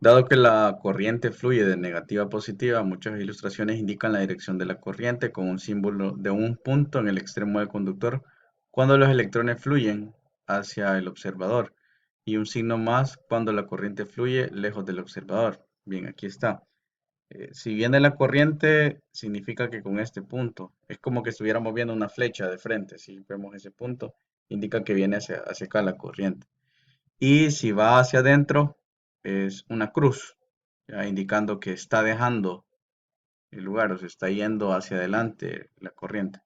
Dado que la corriente fluye de negativa a positiva, muchas ilustraciones indican la dirección de la corriente con un símbolo de un punto en el extremo del conductor cuando los electrones fluyen hacia el observador y un signo más cuando la corriente fluye lejos del observador. Bien, aquí está. Si viene la corriente, significa que con este punto, es como que estuviéramos viendo una flecha de frente. Si vemos ese punto, indica que viene hacia acá la corriente. Y si va hacia adentro, es una cruz, ya indicando que está dejando el lugar o se está yendo hacia adelante la corriente.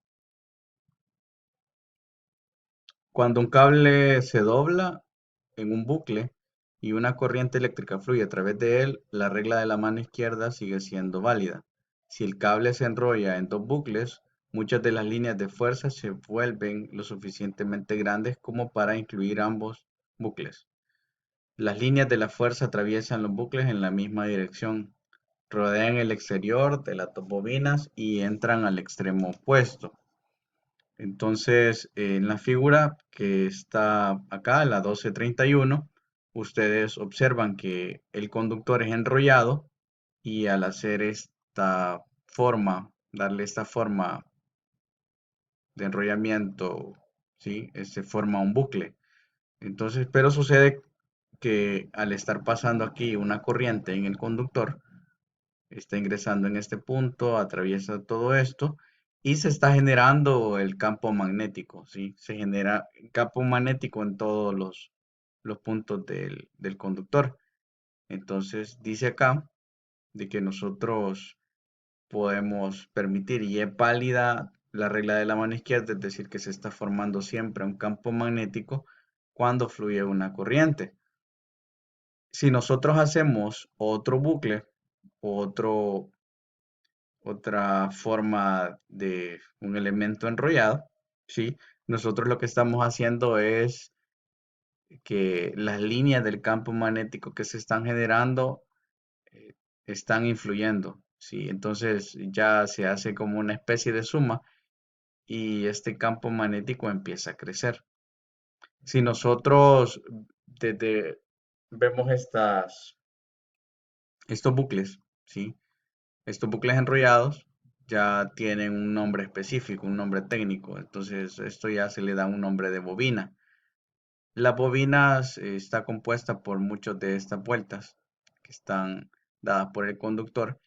Cuando un cable se dobla en un bucle y una corriente eléctrica fluye a través de él, la regla de la mano izquierda sigue siendo válida. Si el cable se enrolla en dos bucles, muchas de las líneas de fuerza se vuelven lo suficientemente grandes como para incluir ambos bucles. Las líneas de la fuerza atraviesan los bucles en la misma dirección, rodean el exterior de las dos bobinas y entran al extremo opuesto. Entonces, en la figura que está acá, la 1231, ustedes observan que el conductor es enrollado y al hacer esta forma, darle esta forma de enrollamiento, ¿sí? Se forma un bucle. Entonces, pero sucede que al estar pasando aquí una corriente en el conductor, está ingresando en este punto, atraviesa todo esto y se está generando el campo magnético, ¿sí? Se genera campo magnético en todos los puntos del conductor. Entonces, dice acá de que nosotros podemos permitir y es válida la regla de la mano izquierda, es decir, que se está formando siempre un campo magnético cuando fluye una corriente. Si nosotros hacemos otro bucle, otro, otra forma de un elemento enrollado, ¿sí? Nosotros lo que estamos haciendo es que las líneas del campo magnético que se están generando eh, están influyendo, ¿sí? Entonces ya se hace como una especie de suma y este campo magnético empieza a crecer. Si nosotros desde, vemos estos bucles, ¿sí? Estos bucles enrollados ya tienen un nombre específico, un nombre técnico. Entonces, esto ya se le da un nombre de bobina. Las bobinas está compuesta por muchas de estas vueltas que están dadas por el conductor.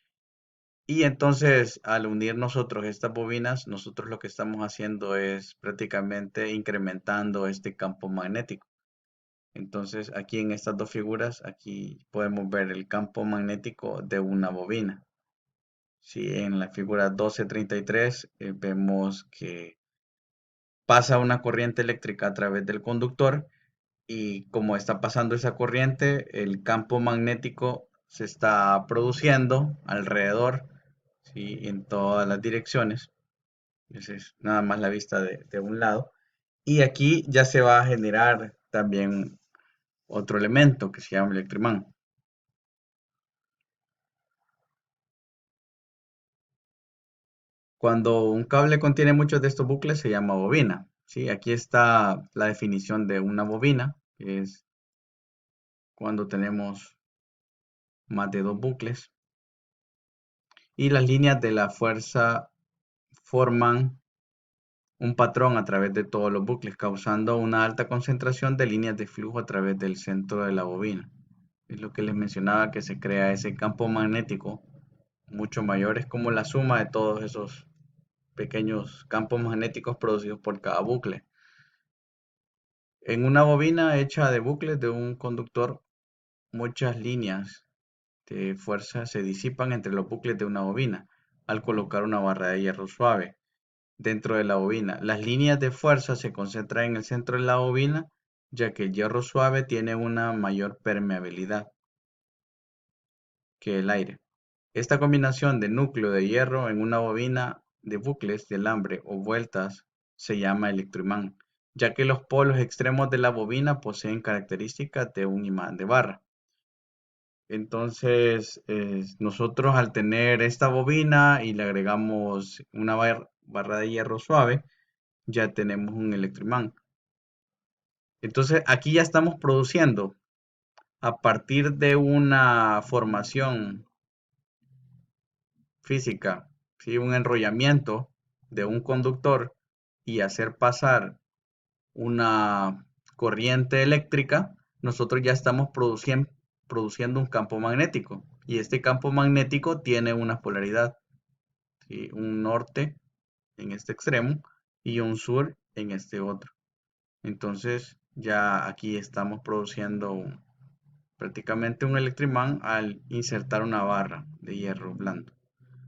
Y entonces, al unir nosotros estas bobinas, nosotros lo que estamos haciendo es prácticamente incrementando este campo magnético. Entonces, aquí en estas dos figuras, aquí podemos ver el campo magnético de una bobina. Si en la figura 1233 vemos que pasa una corriente eléctrica a través del conductor y como está pasando esa corriente, el campo magnético se está produciendo alrededor, ¿sí? En todas las direcciones. Esa es nada más la vista de un lado. Y aquí ya se va a generar también otro elemento que se llama electroimán. Cuando un cable contiene muchos de estos bucles se llama bobina. ¿Sí? Aquí está la definición de una bobina, que es cuando tenemos más de dos bucles. Y las líneas de la fuerza forman un patrón a través de todos los bucles, causando una alta concentración de líneas de flujo a través del centro de la bobina. Es lo que les mencionaba, que se crea ese campo magnético mucho mayor. Es como la suma de todos esos pequeños campos magnéticos producidos por cada bucle. En una bobina hecha de bucles de un conductor, muchas líneas de fuerza se disipan entre los bucles de una bobina al colocar una barra de hierro suave dentro de la bobina. Las líneas de fuerza se concentran en el centro de la bobina, ya que el hierro suave tiene una mayor permeabilidad que el aire. Esta combinación de núcleo de hierro en una bobina de bucles de alambre o vueltas se llama electroimán, ya que los polos extremos de la bobina poseen características de un imán de barra. Entonces, nosotros al tener esta bobina y le agregamos una barra de hierro suave, ya tenemos un electroimán. Entonces, aquí ya estamos produciendo A partir de una formación física, ¿sí? Un enrollamiento de un conductor y hacer pasar una corriente eléctrica, nosotros ya estamos produciendo un campo magnético. Y este campo magnético tiene una polaridad, ¿sí? Un norte en este extremo y un sur en este otro. Entonces ya aquí estamos produciendo prácticamente un electroimán al insertar una barra de hierro blando.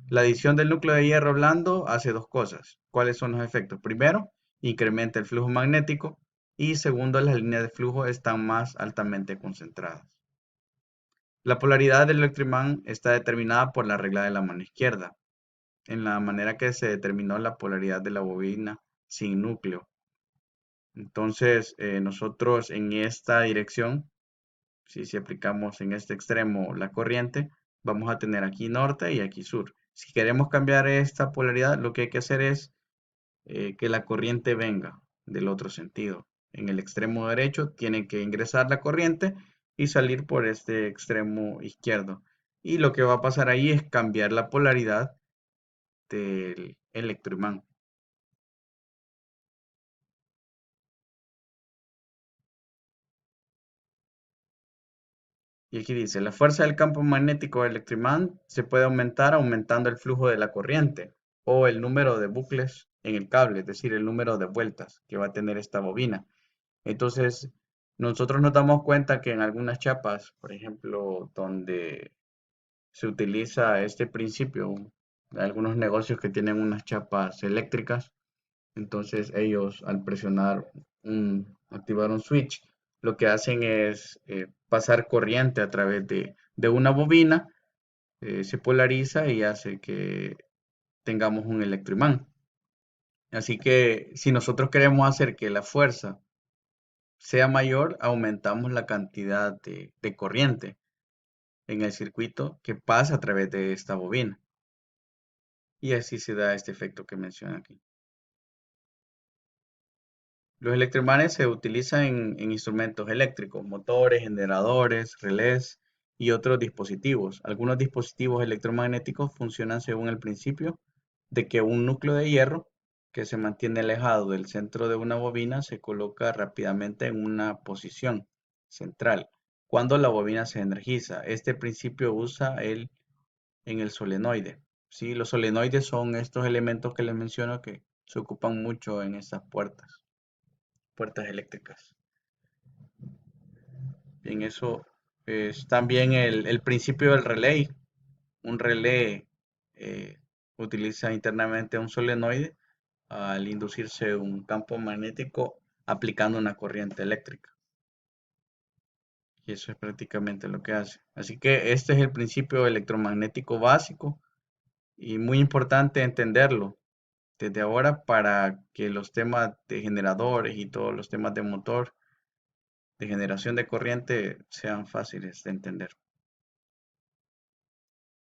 La adición del núcleo de hierro blando hace dos cosas. ¿Cuáles son los efectos? Primero, incrementa el flujo magnético y segundo, las líneas de flujo están más altamente concentradas. La polaridad del electroimán está determinada por la regla de la mano izquierda, en la manera que se determinó la polaridad de la bobina sin núcleo. Entonces, nosotros en esta dirección, si aplicamos en este extremo la corriente, vamos a tener aquí norte y aquí sur. Si queremos cambiar esta polaridad, lo que hay que hacer es que la corriente venga del otro sentido. En el extremo derecho tiene que ingresar la corriente y salir por este extremo izquierdo. Y lo que va a pasar ahí es cambiar la polaridad del electroimán. Y aquí dice, la fuerza del campo magnético del electroimán se puede aumentar aumentando el flujo de la corriente o el número de bucles en el cable, es decir, el número de vueltas que va a tener esta bobina. Entonces, nosotros nos damos cuenta que en algunas chapas, por ejemplo, donde se utiliza este principio, algunos negocios que tienen unas chapas eléctricas, entonces ellos al presionar activar un switch, lo que hacen es pasar corriente a través de una bobina, se polariza y hace que tengamos un electroimán. Así que si nosotros queremos hacer que la fuerza sea mayor, aumentamos la cantidad de corriente en el circuito que pasa a través de esta bobina. Y así se da este efecto que menciona aquí. Los electroimanes se utilizan en instrumentos eléctricos, motores, generadores, relés y otros dispositivos. Algunos dispositivos electromagnéticos funcionan según el principio de que un núcleo de hierro que se mantiene alejado del centro de una bobina se coloca rápidamente en una posición central cuando la bobina se energiza. Este principio usa en el solenoide. Sí, los solenoides son estos elementos que les menciono que se ocupan mucho en estas puertas eléctricas. En eso es también el principio del relay. Un relé eh, utiliza internamente un solenoide al inducirse un campo magnético aplicando una corriente eléctrica. Y eso es prácticamente lo que hace. Así que este es el principio electromagnético básico y muy importante entenderlo desde ahora para que los temas de generadores y todos los temas de motor, de generación de corriente, sean fáciles de entender.